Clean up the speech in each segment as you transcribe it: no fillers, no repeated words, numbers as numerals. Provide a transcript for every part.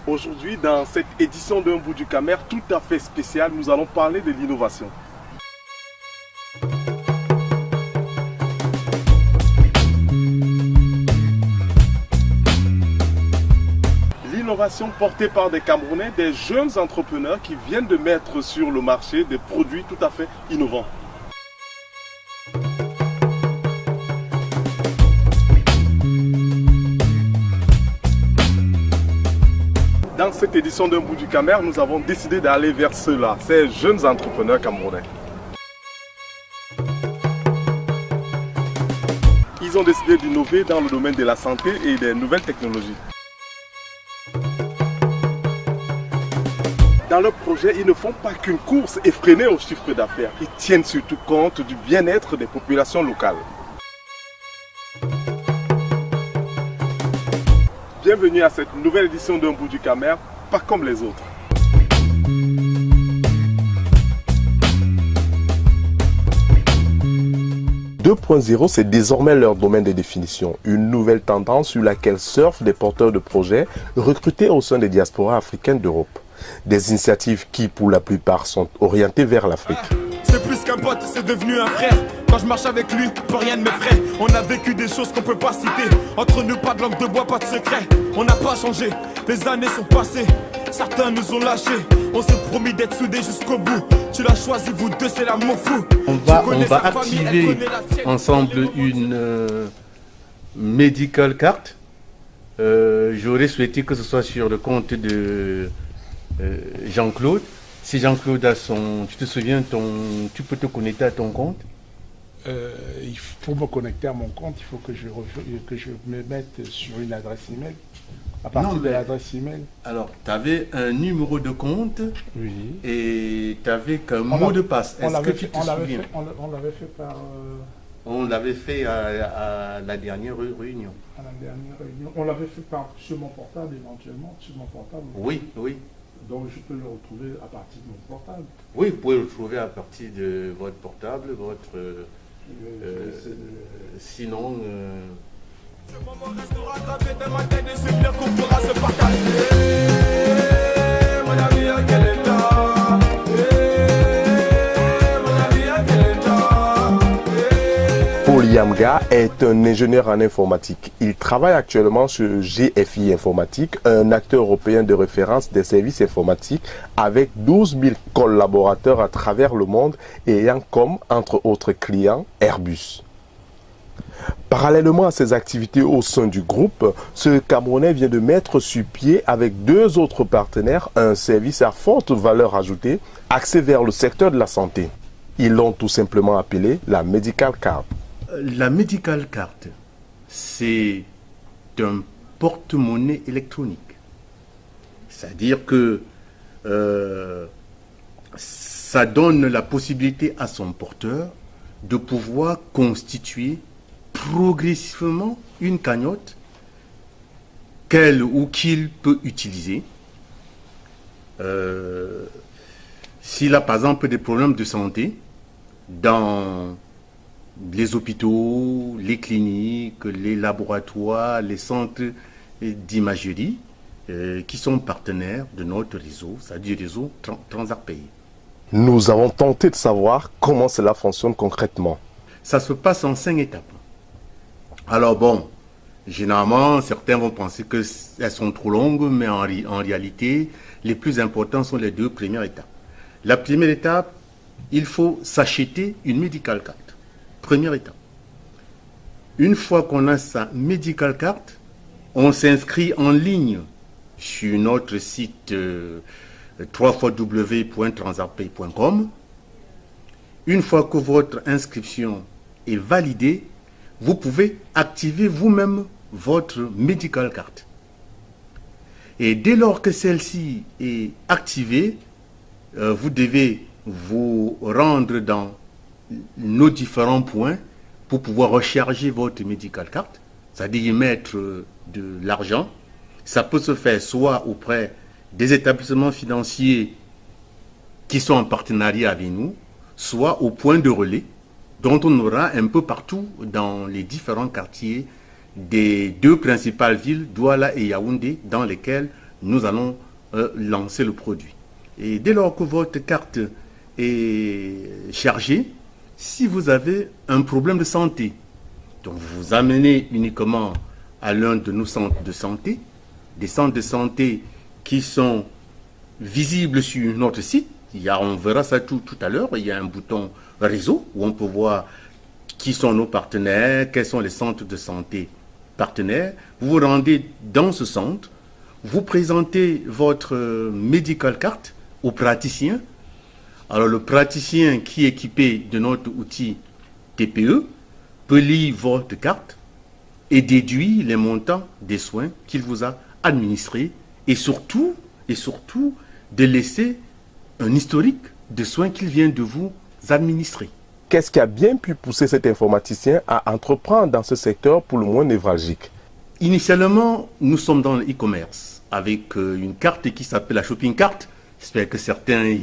Aujourd'hui, dans cette édition d'Un bout du Camer tout à fait spéciale, nous allons parler de l'innovation. L'innovation portée par des Camerounais, des jeunes entrepreneurs qui viennent de mettre sur le marché des produits tout à fait innovants. Dans cette édition d'Un bout du Camer, nous avons décidé d'aller vers ceux-là, ces jeunes entrepreneurs camerounais. Ils ont décidé d'innover dans le domaine de la santé et des nouvelles technologies. Dans leur projet, ils ne font pas qu'une course effrénée au chiffre d'affaires. Ils tiennent surtout compte du bien-être des populations locales. Bienvenue à cette nouvelle édition d'Un bout du Camer, pas comme les autres. « 2.0 » c'est désormais leur domaine de définition, une nouvelle tendance sur laquelle surfent des porteurs de projets recrutés au sein des diasporas africaines d'Europe. Des initiatives qui, pour la plupart, sont orientées vers l'Afrique. C'est plus qu'un pote, c'est devenu un frère. Quand je marche avec lui, plus rien ne m'effraie. On a vécu des choses qu'on peut pas citer. Entre nous, pas de langue de bois, pas de secret. On n'a pas changé, les années sont passées. Certains nous ont lâchés. On s'est promis d'être soudés jusqu'au bout. Tu l'as choisi, vous deux, c'est l'amour fou. On va activer ensemble une medical card. J'aurais souhaité que ce soit sur le compte de Jean-Claude. Si Jean-Claude a son... Tu te souviens, tu peux te connecter à ton compte? Il faut me connecter à mon compte, il faut que je me mette sur une adresse email. À partir de l'adresse email. Alors, tu avais un numéro de compte, oui, et tu avais qu'un mot de passe. Est-ce que tu te souviens? On l'avait fait par... On l'avait fait à la dernière réunion. À la dernière réunion. On l'avait fait sur mon portable éventuellement, sur mon portable. Oui, oui. Donc je peux le retrouver à partir de mon portable. Oui, vous pouvez le trouver à partir de votre portable, sinon... Ce moment restera gravé dans ma tête et c'est bien qu'on pourra se partager. Mon ami, à quel état? Mon ami, à quel état? Paul Yamga est un ingénieur en informatique. Il travaille actuellement sur GFI Informatique, un acteur européen de référence des services informatiques avec 12 000 collaborateurs à travers le monde et ayant comme, entre autres clients, Airbus. Parallèlement à ses activités au sein du groupe, ce Camerounais vient de mettre sur pied avec deux autres partenaires un service à forte valeur ajoutée axé vers le secteur de la santé. Ils l'ont tout simplement appelé la Medical Card. La Medical Card, c'est un porte-monnaie électronique. C'est-à-dire que ça donne la possibilité à son porteur de pouvoir constituer progressivement une cagnotte qu'elle ou qu'il peut utiliser. S'il a par exemple des problèmes de santé dans les hôpitaux, les cliniques, les laboratoires, les centres d'imagerie qui sont partenaires de notre réseau, c'est-à-dire réseau Transarc-Pays. Nous avons tenté de savoir comment cela fonctionne concrètement. Ça se passe en 5 étapes. Alors bon, généralement, certains vont penser qu'elles sont trop longues, mais en réalité, les plus importantes sont les 2 premières étapes. La première étape, il faut s'acheter une medical card. Première étape. Une fois qu'on a sa medical card, on s'inscrit en ligne sur notre site www.transarc-pays.com. Une fois que votre inscription est validée, vous pouvez activer vous-même votre medical card. Et dès lors que celle-ci est activée, vous devez vous rendre dans nos différents points pour pouvoir recharger votre medical card, c'est-à-dire y mettre de l'argent. Ça peut se faire soit auprès des établissements financiers qui sont en partenariat avec nous, soit au point de relais, dont on aura un peu partout dans les différents quartiers des deux principales villes, Douala et Yaoundé, dans lesquelles nous allons lancer le produit. Et dès lors que votre carte est chargée, si vous avez un problème de santé, donc vous vous amenez uniquement à l'un de nos centres de santé, des centres de santé qui sont visibles sur notre site. On verra ça tout à l'heure. Il y a un bouton réseau où on peut voir qui sont nos partenaires, quels sont les centres de santé partenaires. Vous vous rendez dans ce centre, vous présentez votre medical card au praticien. Alors le praticien qui est équipé de notre outil TPE peut lire votre carte et déduire les montants des soins qu'il vous a administrés et surtout de laisser un historique de soins qu'il vient de vous administrer. Qu'est-ce qui a bien pu pousser cet informaticien à entreprendre dans ce secteur pour le moins névralgique? Initialement, nous sommes dans le e-commerce avec une carte qui s'appelle la shopping cart. J'espère que certains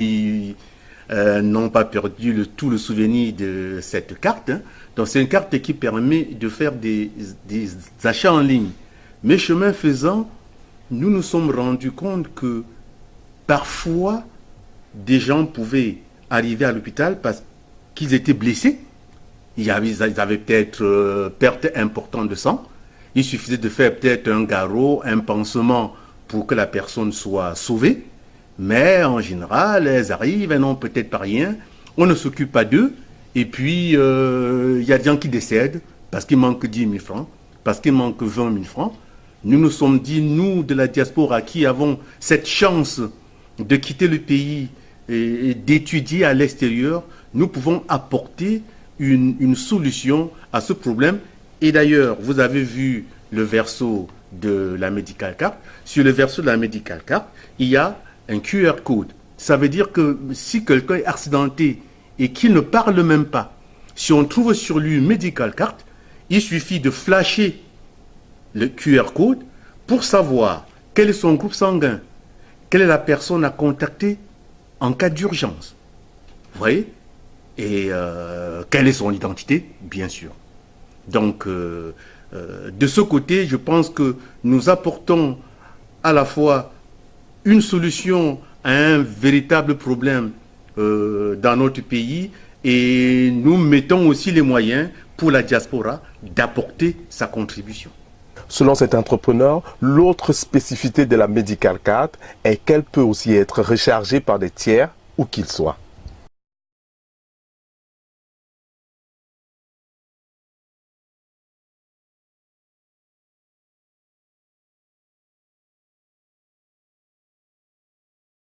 n'ont pas perdu tout le souvenir de cette carte. Donc c'est une carte qui permet de faire des achats en ligne. Mais chemin faisant, nous nous sommes rendus compte que parfois, des gens pouvaient arriver à l'hôpital parce qu'ils étaient blessés. Ils avaient peut-être perte importante de sang. Il suffisait de faire peut-être un garrot, un pansement pour que la personne soit sauvée. Mais en général, elles arrivent, elles n'ont peut-être pas rien. On ne s'occupe pas d'eux. Et puis, il y a des gens qui décèdent parce qu'il manque 10 000 francs, parce qu'il manque 20 000 francs. Nous nous sommes dit, nous de la diaspora qui avons cette chance de quitter le pays et d'étudier à l'extérieur, nous pouvons apporter une solution à ce problème. Et d'ailleurs, vous avez vu le verso de la medical card. Sur le verso de la medical card, il y a un QR code. Ça veut dire que si quelqu'un est accidenté et qu'il ne parle même pas, si on trouve sur lui une medical card, il suffit de flasher le QR code pour savoir quel est son groupe sanguin, quelle est la personne à contacter en cas d'urgence. Vous voyez? Et quelle est son identité, bien sûr. Donc, de ce côté, je pense que nous apportons à la fois une solution à un véritable problème dans notre pays et nous mettons aussi les moyens pour la diaspora d'apporter sa contribution. Selon cet entrepreneur, l'autre spécificité de la medical card est qu'elle peut aussi être rechargée par des tiers, où qu'ils soient.